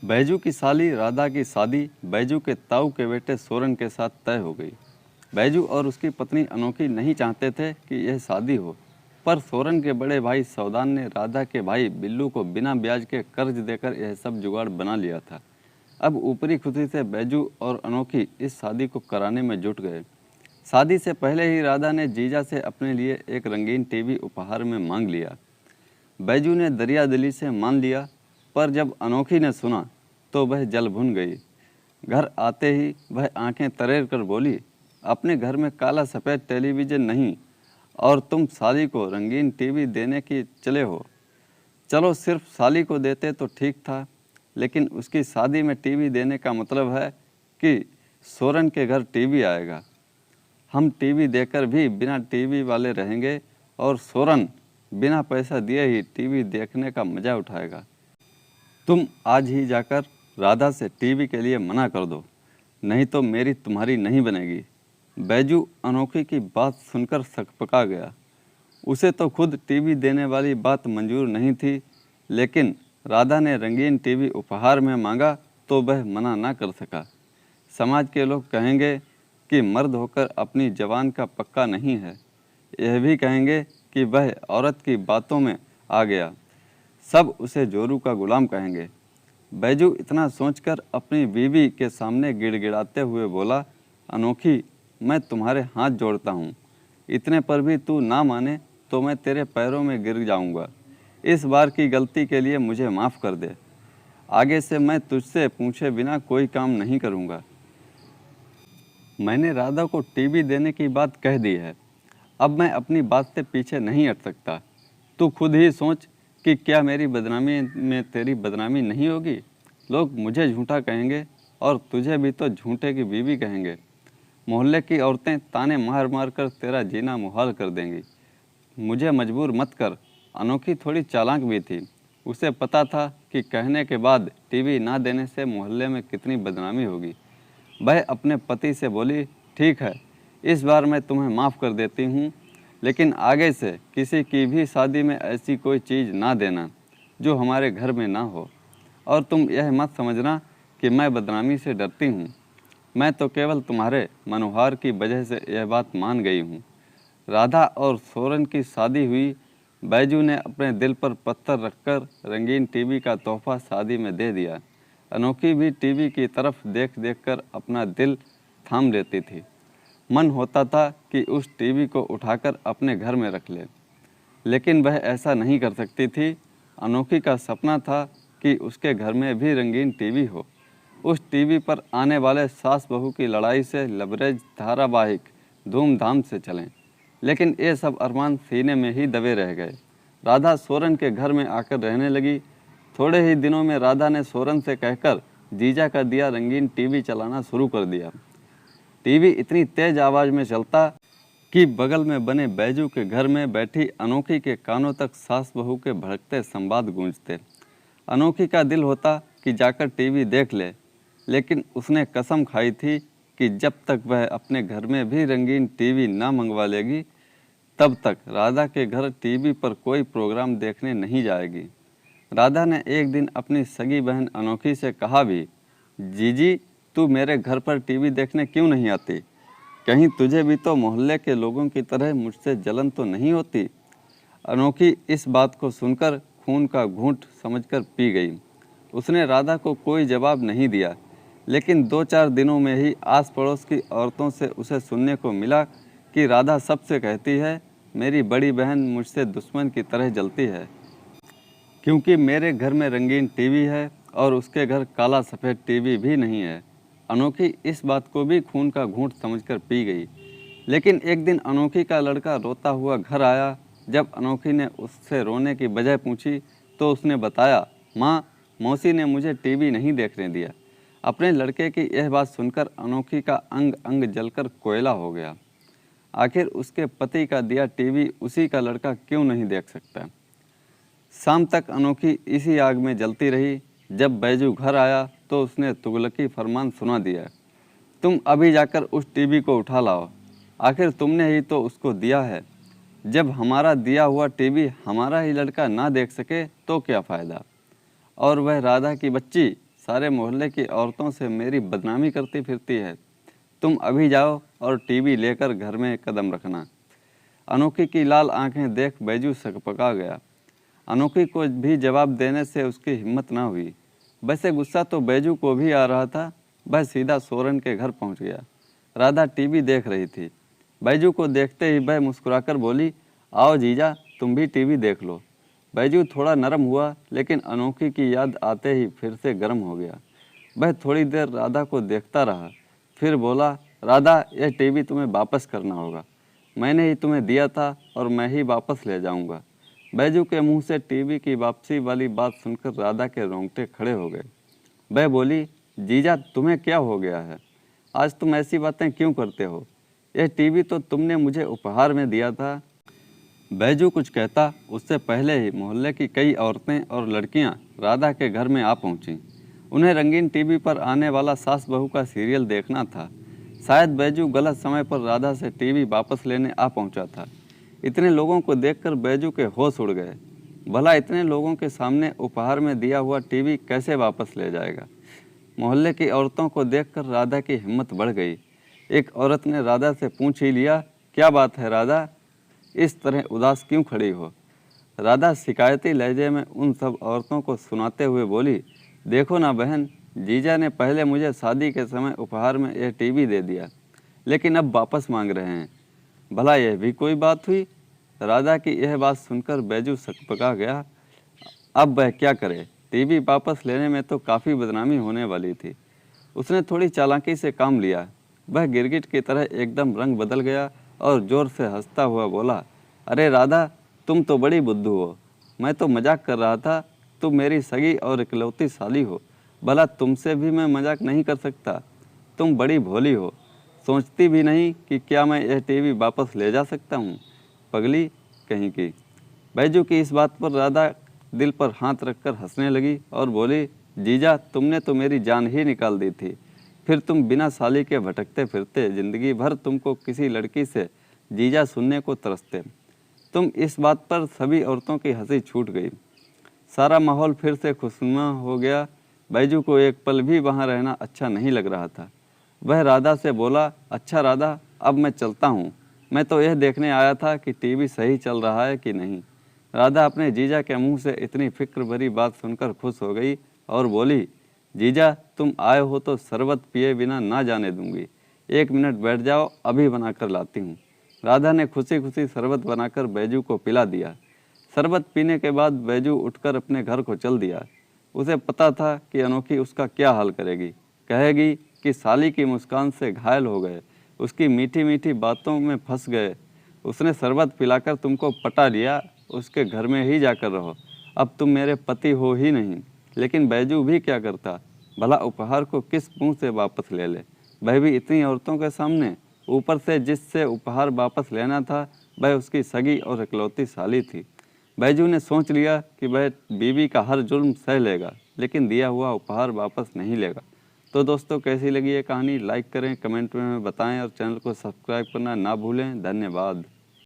बैजू की साली राधा की शादी बैजू के ताऊ के बेटे सोरन के साथ तय हो गई। बैजू और उसकी पत्नी अनोखी नहीं चाहते थे कि यह शादी हो, पर सोरन के बड़े भाई सौदान ने राधा के भाई बिल्लू को बिना ब्याज के कर्ज देकर यह सब जुगाड़ बना लिया था। अब ऊपरी खुशी से बैजू और अनोखी इस शादी को कराने में जुट गए। शादी से पहले ही राधा ने जीजा से अपने लिए एक रंगीन टीवी उपहार में मांग लिया। बैजू ने दरिया दिली से मान लिया, पर जब अनोखी ने सुना तो वह जल भुन गई। घर आते ही वह आंखें तरेर कर बोली, अपने घर में काला सफ़ेद टेलीविज़न नहीं और तुम साली को रंगीन टीवी देने की चले हो। चलो सिर्फ साली को देते तो ठीक था, लेकिन उसकी शादी में टीवी देने का मतलब है कि सोरन के घर टीवी आएगा। हम टीवी देकर भी बिना टीवी वाले रहेंगे और सोरन बिना पैसा दिए ही टीवी देखने का मज़ा उठाएगा। तुम आज ही जाकर राधा से टीवी के लिए मना कर दो, नहीं तो मेरी तुम्हारी नहीं बनेगी। बैजू अनोखी की बात सुनकर सकपका गया। उसे तो खुद टीवी देने वाली बात मंजूर नहीं थी, लेकिन राधा ने रंगीन टीवी उपहार में मांगा तो वह मना ना कर सका। समाज के लोग कहेंगे कि मर्द होकर अपनी जवान का पक्का नहीं है। यह भी कहेंगे कि वह औरत की बातों में आ गया। सब उसे जोरू का गुलाम कहेंगे। बैजू इतना सोचकर अपनी बीवी के सामने गिड़गिड़ाते हुए बोला, अनोखी, मैं तुम्हारे हाथ जोड़ता हूँ। इतने पर भी तू ना माने तो मैं तेरे पैरों में गिर जाऊँगा। इस बार की गलती के लिए मुझे माफ़ कर दे। आगे से मैं तुझसे पूछे बिना कोई काम नहीं करूँगा। मैंने राधा को टीवी देने की बात कह दी है। अब मैं अपनी बात से पीछे नहीं हट सकता। तू खुद ही सोच कि क्या मेरी बदनामी में तेरी बदनामी नहीं होगी। लोग मुझे झूठा कहेंगे और तुझे भी तो झूठे की बीवी कहेंगे। मोहल्ले की औरतें ताने मार मार कर तेरा जीना मुहाल कर देंगी। मुझे मजबूर मत कर। अनोखी थोड़ी चालाक भी थी। उसे पता था कि कहने के बाद टीवी ना देने से मोहल्ले में कितनी बदनामी होगी। वह अपने पति से बोली, ठीक है, इस बार मैं तुम्हें माफ़ कर देती हूँ, लेकिन आगे से किसी की भी शादी में ऐसी कोई चीज़ ना देना जो हमारे घर में ना हो। और तुम यह मत समझना कि मैं बदनामी से डरती हूँ। मैं तो केवल तुम्हारे मनोहार की वजह से यह बात मान गई हूँ। राधा और सोरन की शादी हुई। बैजू ने अपने दिल पर पत्थर रखकर रंगीन टीवी का तोहफा शादी में दे दिया। अनोखी भी टीवी की तरफ देख देख कर अपना दिल थाम लेती थी। मन होता था कि उस टीवी को उठाकर अपने घर में रख ले, लेकिन वह ऐसा नहीं कर सकती थी। अनोखी का सपना था कि उसके घर में भी रंगीन टीवी हो। उस टीवी पर आने वाले सास बहू की लड़ाई से लबरेज धारावाहिक धूमधाम से चलें, लेकिन ये सब अरमान सीने में ही दबे रह गए। राधा सोरन के घर में आकर रहने लगी। थोड़े ही दिनों में राधा ने सोरन से कहकर जीजा का दिया रंगीन टीवी चलाना शुरू कर दिया। टीवी इतनी तेज आवाज़ में चलता कि बगल में बने बैजू के घर में बैठी अनोखी के कानों तक सास बहू के भड़कते संवाद गूंजते। अनोखी का दिल होता कि जाकर टीवी देख ले, लेकिन उसने कसम खाई थी कि जब तक वह अपने घर में भी रंगीन टीवी ना मंगवा लेगी, तब तक राधा के घर टीवी पर कोई प्रोग्राम देखने नहीं जाएगी। राधा ने एक दिन अपनी सगी बहन अनोखी से कहा भी, जीजी, तू मेरे घर पर टीवी देखने क्यों नहीं आती? कहीं तुझे भी तो मोहल्ले के लोगों की तरह मुझसे जलन तो नहीं होती? अनोखी इस बात को सुनकर खून का घूंट समझकर पी गई। उसने राधा को कोई जवाब नहीं दिया, लेकिन 2-4 दिनों में ही आस पड़ोस की औरतों से उसे सुनने को मिला कि राधा सबसे कहती है, मेरी बड़ी बहन मुझसे दुश्मन की तरह जलती है, क्योंकि मेरे घर में रंगीन टीवी है और उसके घर काला सफ़ेद टीवी भी नहीं है। अनोखी इस बात को भी खून का घूंट समझकर पी गई। लेकिन एक दिन अनोखी का लड़का रोता हुआ घर आया। जब अनोखी ने उससे रोने की वजह पूछी तो उसने बताया, माँ, मौसी ने मुझे टीवी नहीं देखने दिया। अपने लड़के की यह बात सुनकर अनोखी का अंग अंग जलकर कोयला हो गया। आखिर उसके पति का दिया टीवी उसी का लड़का क्यों नहीं देख सकता? शाम तक अनोखी इसी आग में जलती रही। जब बैजू घर आया तो उसने तुगलकी फरमान सुना दिया, तुम अभी जाकर उस टीवी को उठा लाओ। आखिर तुमने ही तो उसको दिया है। जब हमारा दिया हुआ टीवी हमारा ही लड़का ना देख सके तो क्या फ़ायदा? और वह राधा की बच्ची सारे मोहल्ले की औरतों से मेरी बदनामी करती फिरती है। तुम अभी जाओ और टीवी लेकर घर में कदम रखना। अनोखी की लाल आंखें देख बैजू सकपका गया। अनोखी को भी जवाब देने से उसकी हिम्मत ना हुई। वैसे गुस्सा तो बैजू को भी आ रहा था। वह सीधा सोरन के घर पहुंच गया। राधा टीवी देख रही थी। बैजू को देखते ही वह मुस्कुराकर बोली, आओ जीजा, तुम भी टीवी देख लो। बैजू थोड़ा नरम हुआ, लेकिन अनोखी की याद आते ही फिर से गर्म हो गया। वह थोड़ी देर राधा को देखता रहा, फिर बोला, राधा, यह टीवी तुम्हें वापस करना होगा। मैंने ही तुम्हें दिया था और मैं ही वापस ले जाऊंगा। बैजू के मुंह से टीवी की वापसी वाली बात सुनकर राधा के रोंगटे खड़े हो गए। वह बोली, जीजा, तुम्हें क्या हो गया है? आज तुम ऐसी बातें क्यों करते हो? यह टीवी तो तुमने मुझे उपहार में दिया था। बैजू कुछ कहता उससे पहले ही मोहल्ले की कई औरतें और लड़कियां राधा के घर में आ पहुंचीं। उन्हें रंगीन टीवी पर आने वाला सास बहू का सीरियल देखना था। शायद बैजू गलत समय पर राधा से टीवी वापस लेने आ पहुंचा था। इतने लोगों को देखकर बैजू के होश उड़ गए। भला इतने लोगों के सामने उपहार में दिया हुआ टीवी कैसे वापस ले जाएगा? मोहल्ले की औरतों को देखकर राधा की हिम्मत बढ़ गई। एक औरत ने राधा से पूछ ही लिया, क्या बात है राधा, इस तरह उदास क्यों खड़ी हो? राधा शिकायती लहजे में उन सब औरतों को सुनाते हुए बोली, देखो ना बहन, जीजा ने पहले मुझे शादी के समय उपहार में यह टीवी दे दिया, लेकिन अब वापस मांग रहे हैं। भला यह भी कोई बात हुई? राधा की यह बात सुनकर बैजू सकपका गया। अब वह क्या करे? टीवी वापस लेने में तो काफ़ी बदनामी होने वाली थी। उसने थोड़ी चालाकी से काम लिया। वह गिरगिट की तरह एकदम रंग बदल गया और ज़ोर से हंसता हुआ बोला, अरे राधा, तुम तो बड़ी बुद्धू हो। मैं तो मजाक कर रहा था। तुम मेरी सगी और इकलौती साली हो। भला तुमसे भी मैं मजाक नहीं कर सकता? तुम बड़ी भोली हो, सोचती भी नहीं कि क्या मैं यह टीवी वापस ले जा सकता हूँ। पगली कहीं की। बैजू की इस बात पर राधा दिल पर हाथ रखकर हंसने लगी और बोली, जीजा, तुमने तो मेरी जान ही निकाल दी थी। फिर तुम बिना साली के भटकते फिरते, जिंदगी भर तुमको किसी लड़की से जीजा सुनने को तरसते। तुम इस बात पर सभी औरतों की हंसी छूट गई। सारा माहौल फिर से खुशनुमा हो गया। बैजू को एक पल भी वहाँ रहना अच्छा नहीं लग रहा था। वह राधा से बोला, अच्छा राधा, अब मैं चलता हूँ। मैं तो यह देखने आया था कि टीवी सही चल रहा है कि नहीं। राधा अपने जीजा के मुंह से इतनी फिक्र भरी बात सुनकर खुश हो गई और बोली, जीजा, तुम आए हो तो शरबत पिए बिना ना जाने दूंगी। 1 मिनट बैठ जाओ, अभी बना कर लाती हूँ। राधा ने खुशी खुशी शरबत बनाकर बैजू को पिला दिया। शरबत पीने के बाद बैजू उठकर अपने घर को चल दिया। उसे पता था कि अनोखी उसका क्या हाल करेगी। कहेगी कि साली की मुस्कान से घायल हो गए, उसकी मीठी मीठी बातों में फंस गए, उसने शरबत पिलाकर तुमको पटा लिया, उसके घर में ही जाकर रहो, अब तुम मेरे पति हो ही नहीं। लेकिन बैजू भी क्या करता? भला उपहार को किस मुंह से वापस ले ले? वह भी इतनी औरतों के सामने। ऊपर से जिससे उपहार वापस लेना था वह उसकी सगी और इकलौती साली थी। बैजू ने सोच लिया कि वह बीवी का हर जुर्म सह लेगा, लेकिन दिया हुआ उपहार वापस नहीं लेगा। तो दोस्तों, कैसी लगी ये कहानी? लाइक करें, कमेंट में बताएं और चैनल को सब्सक्राइब करना ना भूलें। धन्यवाद।